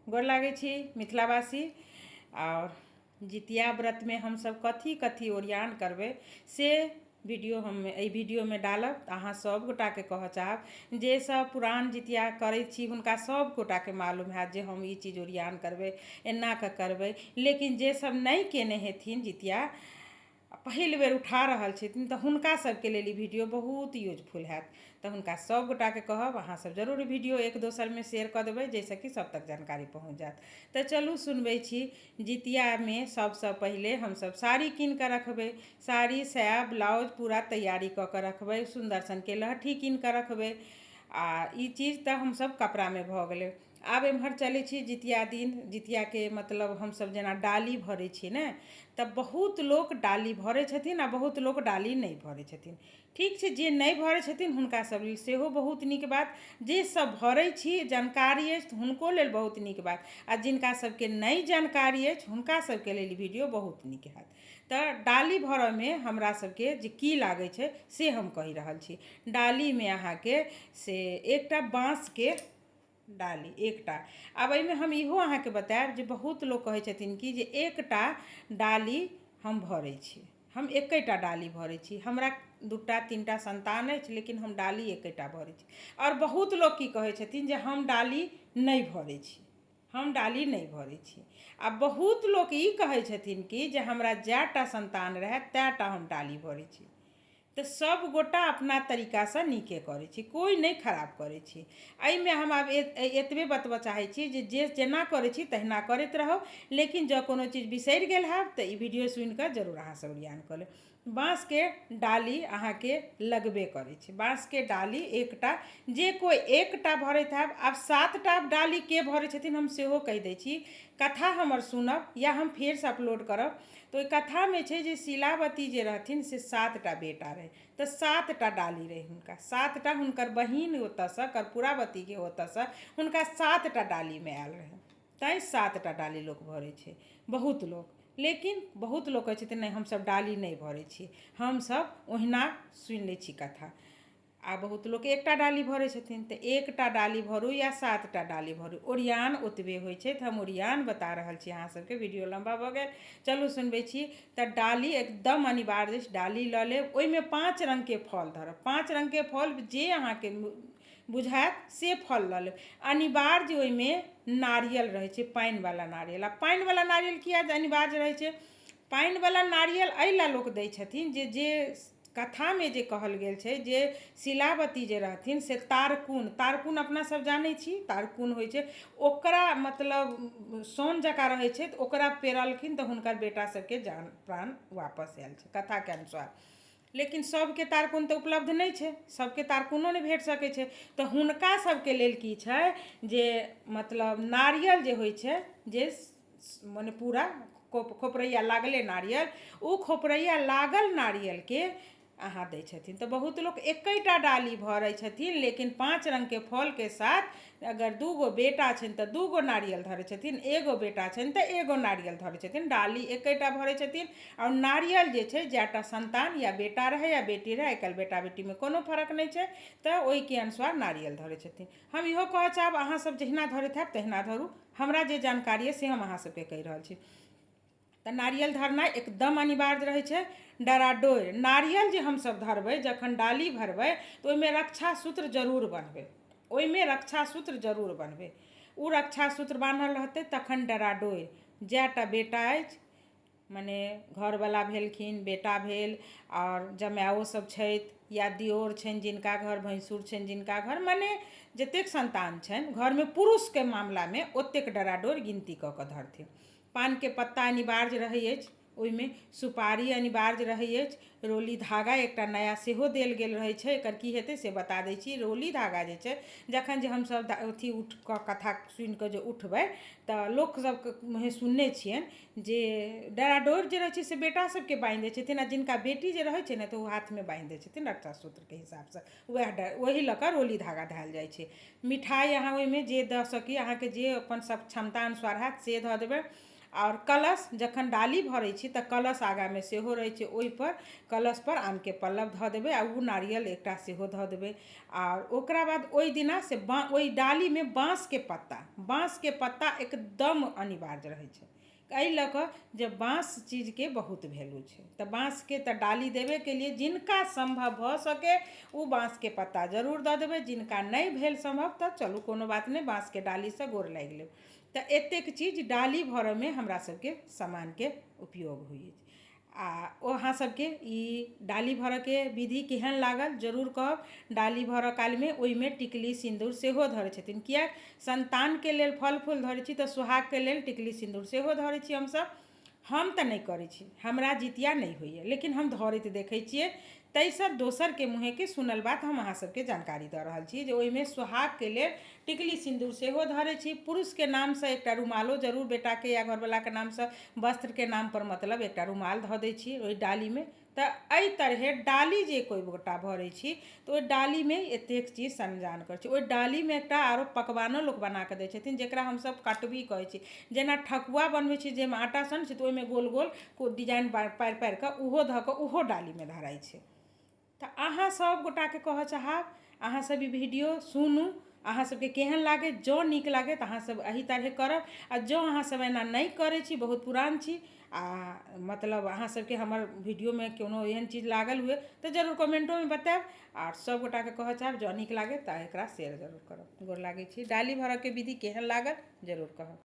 गोर लागै छी मिथिलावासी। और जितिया व्रत में हम सब कथी कथी ओरियान करबै से वीडियो हम वीडियो में डालब। अहाँ सब गोटा के कह चाहब जे सब पुरान जितिया करै छी हुनका सब गोटा के मालूम है जे हम ई चीज ओरियान करबै, एना के करबै। लेकिन जे सब नहीं केने हेथिन जितिया, पहिल बेर उठा रहल छथिन, तऽ हुनका सबके लेल ई वीडियो बहुत यूजफुल हैत। तऽ हुनका सब गोटा के कहब अहाँ सब जरूर वीडियो एक दोसर में शेयर कऽ देबै, जाहिसँ कि सब तक जानकारी पहुँच जायत। तऽ चलू सुनबै छी। जितिया में सबसँ पहिले हमसब साड़ी कीन कऽ रखबै। साड़ी, साया, ब्लाउज पूरा तैयारी कऽ कऽ रखबै। सुन्दर सनके लहठी कीन कऽ रखबै। आ ई चीज तऽ हमसब कपड़ा में भऽ गेलै। आब एम्हर चलै छी जितिया दिन। जितिया के मतलब हमसब जेना डाली भरै छी ने, तऽ बहुत लोक डाली भरै छथिन आ बहुत लोक डाली नहीं भरै छथिन। ठीक छै, जे नहीं भरै छथिन हुनका सब लेल सेहो बहुत नीक बात। जे सब भरै छी, जानकारी अछि तऽ हुनको लेल बहुत नीक बात। आ जिनका सबके नहीं जानकारी अछि हुनका सबके लेल ई वीडियो बहुत नीक हैत। तऽ डाली भरऽ में हमरा सबके जे की लागै छै से हम कहि रहल छी। डाली में अहाँके से एकटा बाँस के डाली एकटा। आब एहिमे हम इहो अहाँके बतायब जे बहुत लोक कहै छथिन कि जे एकटा डाली हम भरै छी, हम एकेटा डाली भरै छी, हमरा दूटा तीनटा संतान अछि लेकिन हम डाली एकेटा भरै छी। और बहुत लोक की कहै छथिन जे हम डाली नहीं भरै छी, हम डाली नहीं भरै छी। आ बहुत लोक ई कहै छथिन कि जे हमरा जएटा संतान रहै तएटा हम डाली भरै छी। तऽ सब गोटा अपना तरीकासँ नीके करै छी, कोई नहीं खराब करै छी। एहिमे हम आब एतबे बतबऽ चाहै छी जे जेना करै छी तहिना करैत रहब। लेकिन जँ कोनो चीज बिसरि गेल हैब तऽ ई वीडियो सुनि कऽ जरूर अहाँ सब ओरियान कऽ लेब। बाँस के डाली अहाँके लगबे करै छै। बाँस के डाली एकटा, जे कोई एकटा भरैत हैब। आब 7टा डाली के भरै छथिन हम सेहो कहि दै छी। कथा हमर सुनब या हम फेरसँ अपलोड करब तऽ ओहि कथामे छै जे शिलावती जे रहथिन से 7टा बेटा रहै। तऽ 7टा डाली रहै हुनका, 7टा हुनकर बहिन ओतऽसँ कर्पूरावतीके ओतऽसँ हुनका 7टा डालीमे आयल रहै। तैँ 7टा डाली लोक भरै छै बहुत लोक। लेकिन बहुत लोक कहै छथिन नहीं हमसब डाली नहीं भरै छी, हमसब ओहिना सुनि लै छी कथा। आ बहुत लोक एकटा डाली भरै छथिन। तऽ एकटा डाली भरू या 7टा डाली भरू, ओरियान ओतबे होइ छै। तऽ हम ओरियान बता रहल छी अहाँ सबके, वीडियो लम्बा भऽ गेल। चलू सुनबै छी। तऽ डाली एकदम अनिवार्य अछि, डाली लऽ लेब। ओहिमे 5 रङ्गके फल धरब, 5 रङ्गके फल जे अहाँके बुझायत से फल लऽ लेब। अनिवार्य ओहिमे नारियल रहै छै, पानिवला नारियल। आ पानिवला नारियल किया अनिवार्य रहै छै? पानिवला नारियल एहि लए लोक दै छथिन जे कथामे जे कहल गेल छै जे शिलावती जे रहथिन से तारकुन, तारकुन अपना सब जानै छी तारकुन होइ छै, ओकरा मतलब सोन जकाँ रहै छै तऽ ओकरा पेरलखिन तऽ हुनकर बेटा सबके जान प्राण वापस आयल छै कथाके अनुसार। लेकिन सबके तारकुन तऽ उपलब्ध नहीं छै, सबके तारकुनो नहीं भेट सकै छै। तऽ हुनका सबके लेल की छै जे मतलब नारियल जे होइ छै, जे मने पूरा खोपरैया लागले नारियल, ओ खोपरैया लागल नारियलके अहाँ दै छथिन। तऽ बहुत लोक एकेटा डाली भरै छथिन लेकिन 5 रङ्गके फलके साथ अगर 2 गो बेटा छनि तऽ 2 गो नारियल धरै छथिन, एगो बेटा छनि तऽ एगो नारियल धरै छथिन। डाली एकेटा भरै छथिन। और नारियल जे छै जएटा संतान या बेटा रहै या बेटी रहै, आइकाल्हि बेटा बेटीमे कोनो फर्क नहीं छै, तऽ ओहिके अनुसार नारियल धरै छथिन। हम इहो कहऽ चाहब अहाँ सब जहिना धरैत हैब तहिना धरू, हमरा जे जानकारी अइ से हम अहाँ सबके कहि रहल छी। तऽ नारियल धरनाइ एकदम अनिवार्य रहै छै। डराडोरि नारियल जे हमसब धरबै, जखन डाली भरबै तऽ ओहिमे रक्षा सूत्र जरूर बन्हबै, ओहिमे रक्षा सूत्र जरूर बन्हबै। ओ रक्षा सूत्र बान्हल रहतै तखन डराडोरि। जएटा बेटा अछि मने घरवला भेलखिन, बेटा भेल, और जमाओ सब छथि या दियोर छनि जिनका घर, भैंसुर छनि जिनका घर, मने जतेक संतान छनि घरमे पुरुषके मामलामे ओतेक डराडोरि गिनती कऽ कऽ धरथिन। पानके पत्ता अनिवार्य रहै अछि, ओहिमे सुपारी अनिवार्य रहै अछि। रोली धागा एकटा नया सेहो देल गेल रहै छै। एकर की हेतै से बता दै छी। रोली धागा जे छै, जखन जे हमसब अथी उठि कऽ कथा सुनि कऽ जे उठबै तऽ लोक सबके मुँहे सुनने छियनि जे डराडोरि जे रहै छै से बेटा सबके बान्हि दै छथिन, आ जिनका बेटी जे रहै छै ने तऽ ओ हाथमे बान्हि दै छथिन रक्षा सूत्रके हिसाबसँ। ओहि लऽ कऽ रोली धागा धएल जाइ छै। मिठाइ अहाँ ओहिमे जे दऽ सकी, अहाँके जे अपन सब क्षमता अनुसार हैत से धऽ देबै। और कलश जखन डाली भरै छी तऽ कलश आगाँमे सेहो रहै छै, ओहिपर कलशपर आमके पल्लव धऽ देबै आ ओ नारियल एकटा सेहो धऽ देबै। आओर ओकरा बाद ओहि दिना से ओहि डालीमे बाँसके पत्ता एकदम अनिवार्य रहै छै। एहि लऽ कऽ जे बाँस चीजके बहुत वैल्यू छै, तऽ बाँसके तऽ डाली देबेके लिए जिनका सम्भव भऽ सके ओ बाँसके पत्ता जरूर दऽ देबै। जिनका नहि भेल सम्भव तऽ चलू कोनो बात नहि, बाँसके डालीसँ गोर लागि लेब। तऽ एतेक चीज डाली भरऽमे हमरा सबके सामानके उपयोग होइ अछि। आ अहाँ सबके ई डाली भरऽके विधि केहन लागल जरूर कहब। डाली भरऽ कालमे ओहिमे टिकली सिन्दूर सेहो धरै छथिन, किएक संतानके लेल फल फूल धरै छी तऽ सुहागके लेल टिकली सिन्दूर सेहो धरै छी हमसब। हम तऽ नहि करै छी, हमरा जितिया नहि होइए, लेकिन हम धरैत देखै छियै, ताहिसँ दोसरके मुँहेके सुनल बात हम अहाँ सबके जानकारी दऽ रहल छी जे ओहिमे सुहागके लेल टिकली सिन्दूर सेहो धरै छी। पुरुषके नामसँ एकटा रुमालो जरूर, बेटाके या घरवलाके नामसँ वस्त्रके नामपर मतलब एकटा रुमाल धऽ दै छी ओहि डालीमे। तऽ एहि तरहेँ डाली जे कोइ गोटा भरै छी तऽ ओहि डालीमे एतेक चीज सञ्जान करै छी। ओहि डालीमे एकटा आरो पकवानो लोक बना कऽ दै छथिन जकरा हमसब कटबी कहै छी। जेना ठकुआ बनबै छी जाहिमे आटा सनै छी तऽ ओहिमे गोल गोल डिजाइन पारि पारि कऽ ओहो धऽ कऽ ओहो डालीमे धराइ छै। तऽ अहाँ सब गोटाके कहऽ चाहब अहाँ सब ई वीडियो सुनू, अहाँ सबके केहन लागे, जँ नीक लागे तऽ अहाँ सब एही तरह करब। आ जँ अहाँ सब एना नहि करै छी, बहुत पुरान छी आ मतलब अहाँ सबके हमर वीडियोमे कोनो एहन चीज लागल हुए तऽ जरूर कमेंटोमे बताएब। आओर सब गोटाके कहऽ चाहब जँ नीक लागे तऽ एकरा शेयर जरूर करब। गोर लागै छी। डाली भरऽके विधि केहन लागल जरूर कहब।